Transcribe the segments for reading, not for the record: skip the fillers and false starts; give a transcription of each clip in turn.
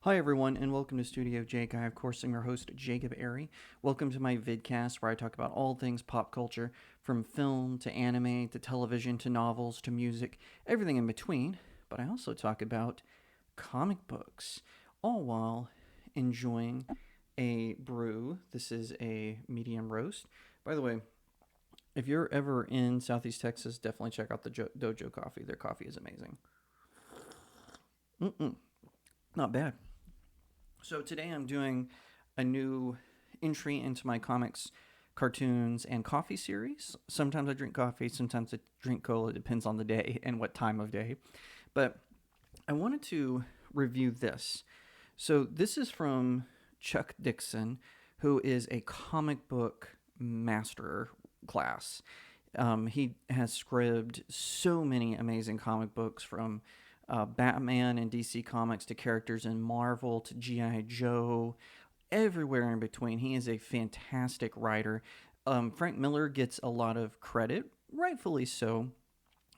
Hi everyone, and welcome to StudioJake. I, of course, am your host, Jacob Airy. Welcome to my vidcast where I talk about all things pop culture, from film to anime to television to novels to music, everything in between. But I also talk about comic books, all while enjoying a brew. This is a medium roast. By the way, if you're ever in Southeast Texas, definitely check out the Dojo Coffee. Their coffee is amazing. Not bad. So today I'm doing a new entry into my comics, cartoons, and coffee series. Sometimes I drink coffee, sometimes I drink cola. It depends on the day and what time of day. But I wanted to review this. So this is from Chuck Dixon, who is a comic book master class. He has scribed so many amazing comic books from Batman and DC Comics to characters in Marvel to G.I. Joe, everywhere in between. He is a fantastic writer. Frank Miller gets a lot of credit, rightfully so,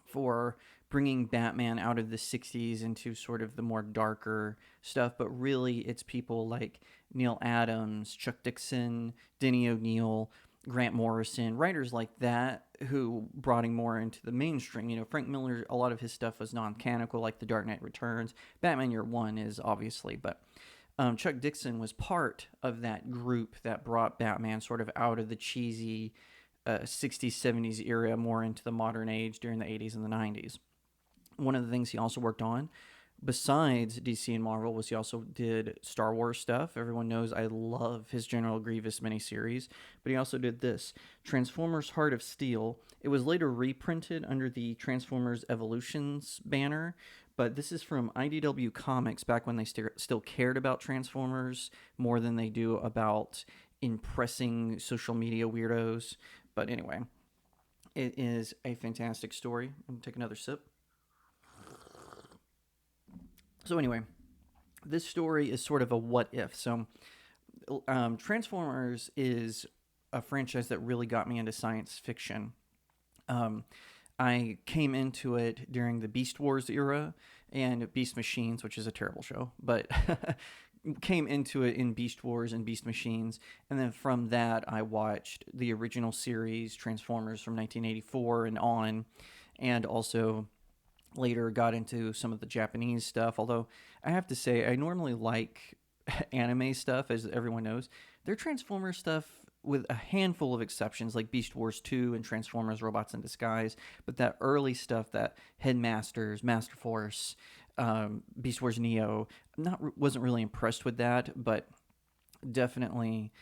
for bringing Batman out of the 60s into sort of the more darker stuff, but really it's people like Neil Adams, Chuck Dixon, Denny O'Neil, Grant Morrison, writers like that who brought him more into the mainstream. You know, Frank Miller, a lot of his stuff was non-canonical, like The Dark Knight Returns. Batman Year One is obviously, but Chuck Dixon was part of that group that brought Batman sort of out of the cheesy 60s, 70s era more into the modern age during the 80s and the 90s. One of the things he also worked on, besides DC and Marvel, was he also did Star Wars stuff. Everyone knows I love his General Grievous miniseries, but he also did this Transformers Heart of Steel. It was later reprinted under the Transformers Evolutions banner, but this is from IDW Comics back when they still cared about Transformers more than they do about impressing social media weirdos. But anyway, it is a fantastic story. I'm going to take another sip. So anyway, this story is sort of a what if. So Transformers is a franchise that really got me into science fiction. Um, I came into it during the Beast Wars era and Beast Machines, which is a terrible show, but came into it in Beast Wars and Beast Machines. And then from that, I watched the original series, Transformers from 1984 and on, and also later got into some of the Japanese stuff. Although I have to say, I normally like anime stuff, as everyone knows. Their Transformers stuff, with a handful of exceptions, like Beast Wars 2 and Transformers Robots in Disguise, but that early stuff, that Headmasters, Master Force, Beast Wars Neo, wasn't really impressed with that, but definitely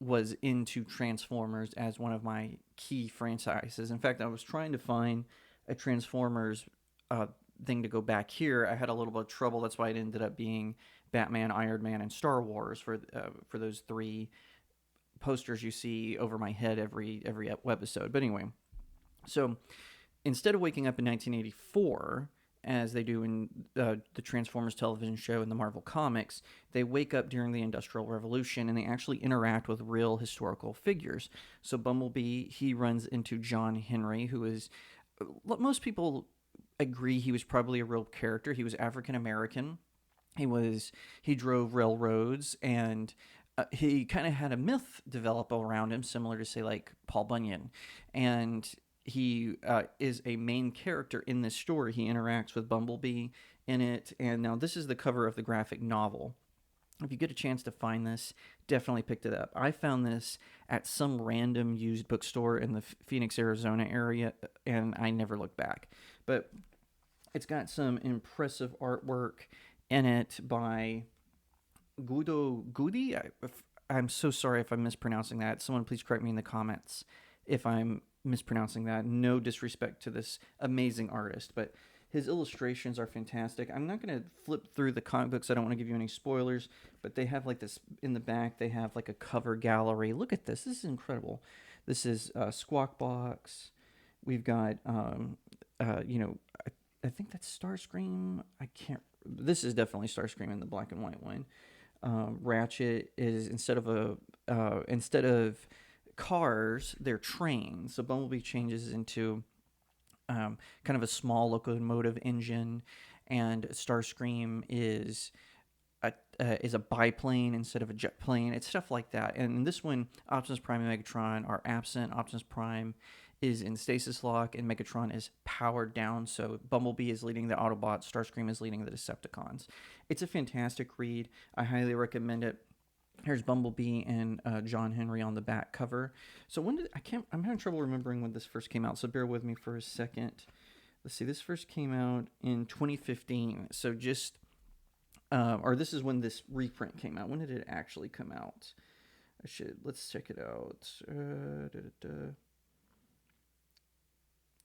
was into Transformers as one of my key franchises. In fact, I was trying to find a Transformers uh, thing to go back here. I had a little bit of trouble. That's why it ended up being Batman, Iron Man, and Star Wars for those three posters you see over my head every episode. But anyway, so instead of waking up in 1984, as they do in the Transformers television show and the Marvel comics, they wake up during the Industrial Revolution and they actually interact with real historical figures. So Bumblebee, he runs into John Henry, who is, most people agree he was probably a real character. He was African American. He drove railroads, and he kind of had a myth develop around him, similar to, say, like Paul Bunyan. And he is a main character in this story. He interacts with Bumblebee in it. And now this is the cover of the graphic novel. If you get a chance to find this, definitely pick it up. I found this at some random used bookstore in the Phoenix, Arizona area, and I never looked back. But it's got some impressive artwork in it by Guido Gudi. I'm so sorry if I'm mispronouncing that. Someone please correct me in the comments if I'm mispronouncing that. No disrespect to this amazing artist, but his illustrations are fantastic. I'm not going to flip through the comic books. I don't want to give you any spoilers, but they have like this in the back. They have like a cover gallery. Look at this. This is incredible. This is Squawk Box. We've got, I think that's Starscream. I can't. This is definitely Starscream in the black and white one. Ratchet is instead of cars, they're trains. So Bumblebee changes into kind of a small locomotive engine, and Starscream is is a biplane instead of a jet plane. It's stuff like that. And in this one, Optimus Prime and Megatron are absent. Optimus Prime is in stasis lock, and Megatron is powered down. So Bumblebee is leading the Autobots, Starscream is leading the Decepticons. It's a fantastic read. I highly recommend it. Here's Bumblebee and John Henry on the back cover. So when did I'm having trouble remembering when this first came out. So bear with me for a second. Let's see. This first came out in 2015. So just or this is when this reprint came out. When did it actually come out? Let's check it out.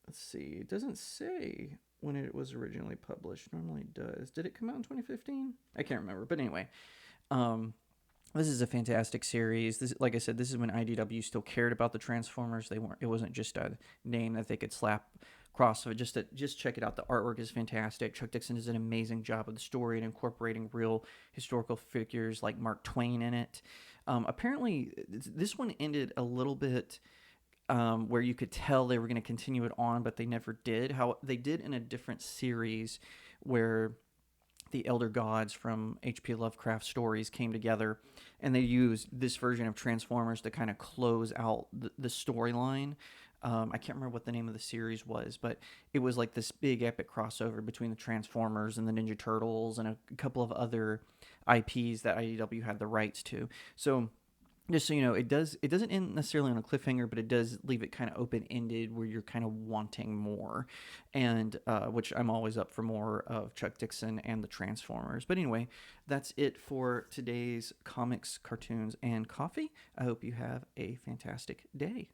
Let's see. It doesn't say when it was originally published. Normally it does. Did it come out in 2015? I can't remember. But anyway, this is a fantastic series. This, like I said, this is when IDW still cared about the Transformers. It wasn't just a name that they could slap across of it. Just check it out. The artwork is fantastic. Chuck Dixon does an amazing job of the story and incorporating real historical figures like Mark Twain in it. Apparently, this one ended a little bit where you could tell they were going to continue it on, but they never did. How they did in a different series where the elder gods from H.P. Lovecraft stories came together, and they used this version of Transformers to kind of close out the storyline. I can't remember what the name of the series was, but it was like this big epic crossover between the Transformers and the Ninja Turtles and a couple of other IPs that IDW had the rights to. So just so you know, it doesn't end necessarily on a cliffhanger, but it does leave it kind of open-ended where you're kind of wanting more, and which I'm always up for more of Chuck Dixon and the Transformers. But anyway, that's it for today's comics, cartoons, and coffee. I hope you have a fantastic day.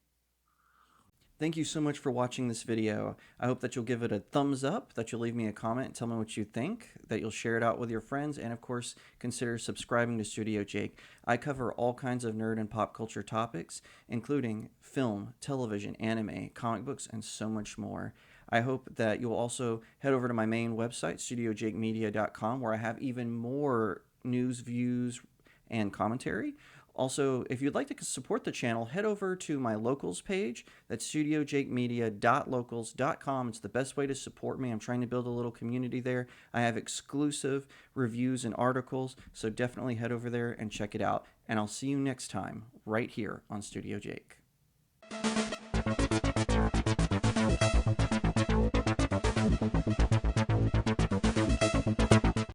Thank you so much for watching this video. I hope that you'll give it a thumbs up, that you'll leave me a comment, tell me what you think, that you'll share it out with your friends, and of course, consider subscribing to StudioJake. I cover all kinds of nerd and pop culture topics, including film, television, anime, comic books, and so much more. I hope that you'll also head over to my main website, StudioJakeMedia.com, where I have even more news, views, and commentary. Also, if you'd like to support the channel, head over to my locals page. That's studiojakemedia.locals.com. It's the best way to support me. I'm trying to build a little community there. I have exclusive reviews and articles, so definitely head over there and check it out. And I'll see you next time, right here on Studio Jake.